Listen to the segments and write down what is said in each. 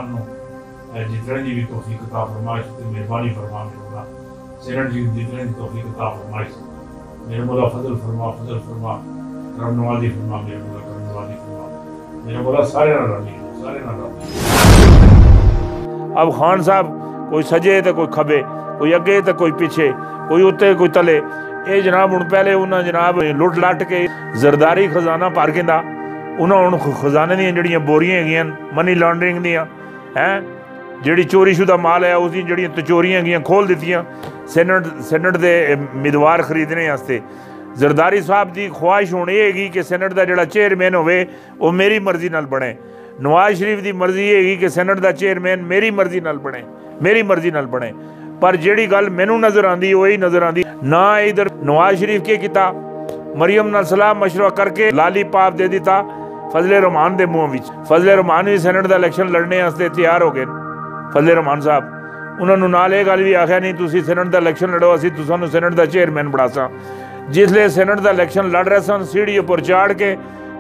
رحمان نو جتنے دی بھی توفیق عطا فرمائش تے مہربانی فرما میرے مولا سینٹ جی جتنے دی توفیق عطا فرمائش میرے مولا فضل فرما کرم نوازی فرما میرے مولا کرم نوازی فرما میرے مولا سارے نال راضی سارے نال راضی۔ اب خان صاحب کوئی سجے تے کوئی کھبے، کوئی اگے تے کوئی پیچھے، کوئی اتنے کوئی تلے، یہ جناب ہوں پہلے انہاں جناب لٹ لٹ کے زرداری خزانہ پار کیندا انہوں خزانے دیا جڑیاں بوریاں ہیں منی لانڈرنگ دیا ہیں جڑی چوری شدہ مال ہے اس دیا جڑیاں چوریاں ہیں کھول دیتیاں سینٹ دے امیدوار خریدنے واسطے۔ زرداری صاحب دی خواہش ہونی ہے گی کہ سینٹ دا جڑا چیئرمین ہوئے وہ میری مرضی نال بنے۔ نواز شریف دی مرضی ہے گی کہ سینٹ دا چیئرمین میری مرضی نال بنے پر جیڑی گل مینوں نظر آندی وہی نظر آندی نہ ادھر نواز شریف کے کیتا مریم نال صلاح مشورہ کر کے لالی پاپ دے دیتا فضل رحمان دے منہ وچ۔ فضل رحمان بھی سینٹ دا الیکشن لڑنے واسطے تیار ہو گئے۔ فضل رحمان صاحب انہوں نے نال یہ گل بھی آخیا نہیں تسی سینٹ دا الیکشن لڑو اسی تسانوں سینٹ دا چیئرمین بڑھاساں۔ جس لئے سینٹ دا الیکشن لڑ رہے سن سیڑھی اوپر چاڑ کے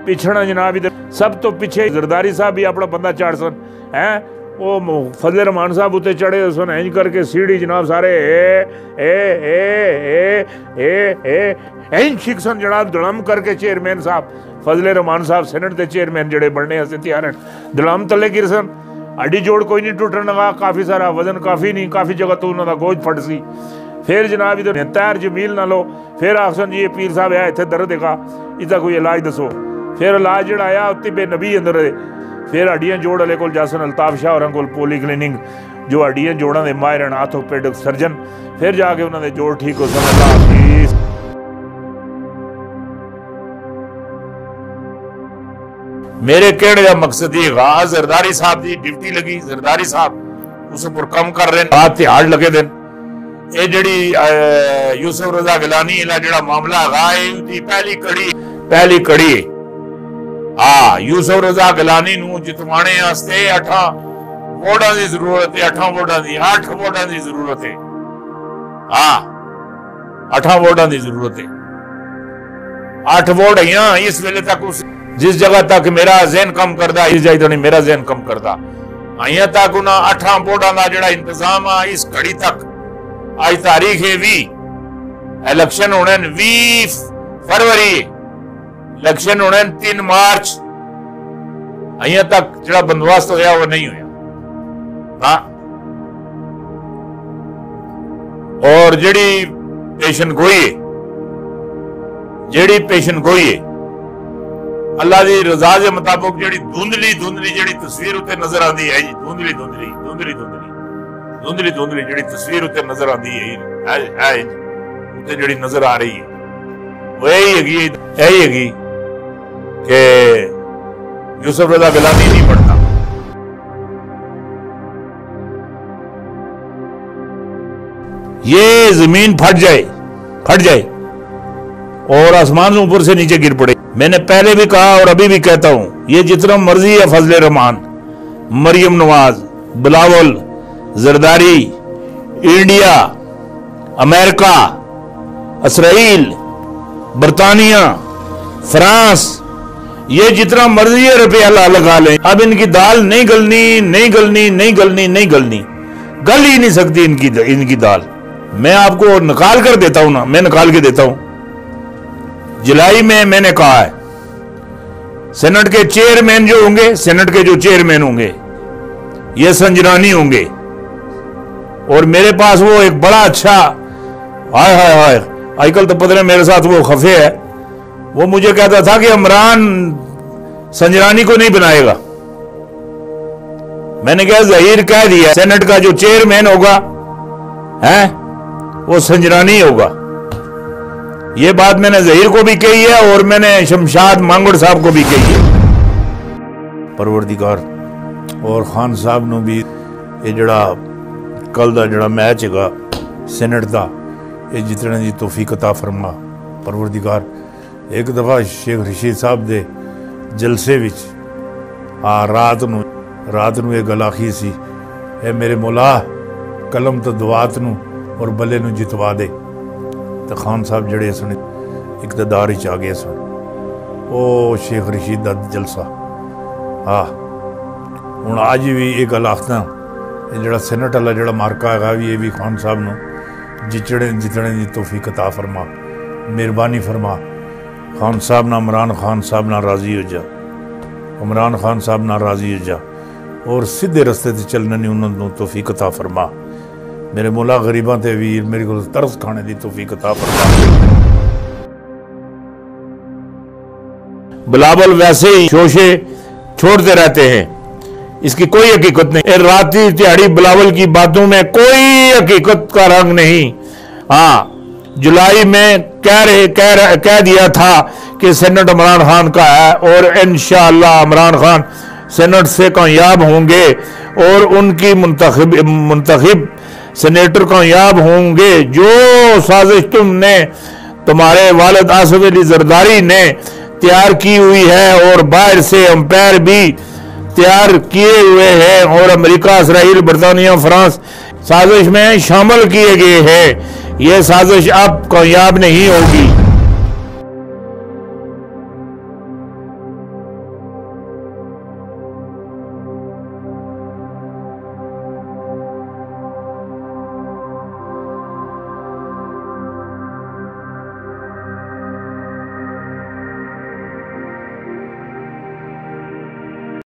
پچھڑا جناب ادھر سب تو پیچھے زرداری صاحب بھی اپنا بندہ چاڑ سن ہیں وہ فضل رحمان صاحب اتنے چڑھے سن اینج کر کے سیڑھی جناب سارے اینج شک سن جناب دڑم کر کے چیئرمین صاحب فضل رحمان صاحب سینٹ دے چیئرمین جڑے بننے ہستے تیار ہیں دڑم تلے گر سن ہڈی جوڑ کوئی نہیں ٹوٹن لگا کافی سارا وزن کافی نہیں کافی جگہ تو انہوں دا گوشت پھٹ سی۔ پھر جناب ادھر تیر جمیل نہ لو پھر آخسن جی یہ پیر صاحب ہے اتنے درد دیکھا اس کا کوئی علاج دسو پھر علاج جڑا آیا اتنی بے نبی اندر پھر ہڈیاں جوڑ والے کول جاسن الطاف شاہ اور کول پولی کلیننگ جو ہڈیاں جوڑاں دے ماہر ہیں آرتھوپیڈک سرجن پھر جا کے انہوں نے جوڑ ٹھیک ہو سن۔ اللہ حافظ۔ میرے کہنے کا مقصد یہ غاز زرداری صاحب دی ڈیوٹی لگی زرداری صاحب اس پر کم کر رہے ہیں رات تہاڑ لگے دن یہ جڑی یوسف رضا گیلانی جڑا معاملہ غائے دی پہلی کڑی یوسف رضا گیلانی نو جتوانے واسطے 8 ووٹاں دی ضرورت ہے 8 ووٹاں دی ضرورت ہے 8 ووٹاں دی ضرورت ہے 8 ووٹ ہیں اس ویلے تک جس جگہ تک میرا ذہن کم کردہ اس جگہ تک میرا ذہن کم کردہ آئیاں تک انہاں 8 ووٹاں دا جڑا انتظام اس گھڑی تک آج تاریخ ہے 20 الیکشن ہونے 20 فروری الیکشن ہونے 3 مارچ آئیاں تک جڑا بندوبست ہویا وہ نہیں ہویا اور جڑی پیشن گوئی ہے اللہ دی رضا دے مطابق جڑی دھندلی جڑی تصویر ہوتے نظر آندی ہے دھندلی جڑی تصویر ہوتے نظر آندی ہے ہوتے جڑی نظر آ رہی ہے وہ یہی ہے کہ یوسف رضا گیلانی نہیں پڑھتا یہ زمین پھٹ جائے اور آسمان اوپر سے نیچے گر پڑے۔ میں نے پہلے بھی کہا اور ابھی بھی کہتا ہوں یہ جتنا مرضی ہے فضل رحمان مریم نواز بلاول زرداری انڈیا امریکہ اسرائیل برطانیہ فرانس یہ جتنا مرضی ہے روپیہ لگا لیں اب ان کی دال نہیں گلنی گل ہی نہیں سکتی ان کی دال۔ میں آپ کو نکال کر دیتا ہوں نا میں نکال کے دیتا ہوں جولائی میں نے کہا ہے سینٹ کے چیئرمین جو ہوں گے یہ سنجرانی ہوں گے اور میرے پاس وہ ایک بڑا اچھا آج کل تو پتہ نہیں میرے ساتھ وہ خفے ہے وہ مجھے کہتا تھا کہ عمران سنجرانی کو نہیں بنائے گا۔ میں نے کہا ظہیر کہہ دیا سینٹ کا جو چیئرمین ہوگا وہ سنجرانی ہوگا۔ یہ بات میں نے ظہیر کو بھی کہی ہے اور میں نے شمشاد مانگڑ صاحب کو بھی کہی ہے۔ پروردگار اور خان صاحب نو بھی یہ جڑا کل دا جڑا میچ ہے سینٹ دا یہ جتنے دی توفیق عطا فرما پروردگار۔ ایک دفعہ شیخ رشید صاحب دے جلسے وچ رات نو یہ گل آخی سی اے میرے مولا قلم تو دعات نو اور بلے نو جتوا دے تو خان صاحب جڑے سن اقتدار ہی چاہ گئے سن او شیخ رشید دا جلسہ ہوں اج بھی یہ گل آخنا جڑا سینٹ والا جڑا مارکا ہے یہ بھی خان صاحب نو جتنے دی توفیق عطا فرما، مہربانی فرما۔ خان صاحب نہ عمران خان صاحب نہ راضی ہو جا، عمران خان صاحب نہ راضی ہو جا، اور سیدھے رستے تے چلنے نہیں انہوں نے توفیق عطا فرما۔ میرے مولا غریباں تے ویر میرے کو ترس کھانے دی توفیق عطا فرما۔ بلاول ویسے ہی شوشے چھوڑتے رہتے ہیں، اس کی کوئی حقیقت نہیں۔ راتی تہاڑی بلاول کی باتوں میں کوئی حقیقت کا رنگ نہیں۔ ہاں جولائی میں کہہ دیا تھا کہ سینٹ عمران خان کا ہے، اور انشاءاللہ عمران خان سینٹ سے کامیاب ہوں گے اور ان کی منتخب سینیٹر کامیاب ہوں گے۔ جو سازش تم نے، تمہارے والد آصف علی زرداری نے تیار کی ہوئی ہے، اور باہر سے امپائر بھی تیار کیے ہوئے ہیں، اور امریکہ، اسرائیل، برطانیہ، فرانس سازش میں شامل کیے گئے ہیں، یہ سازش اب کامیاب نہیں ہوگی۔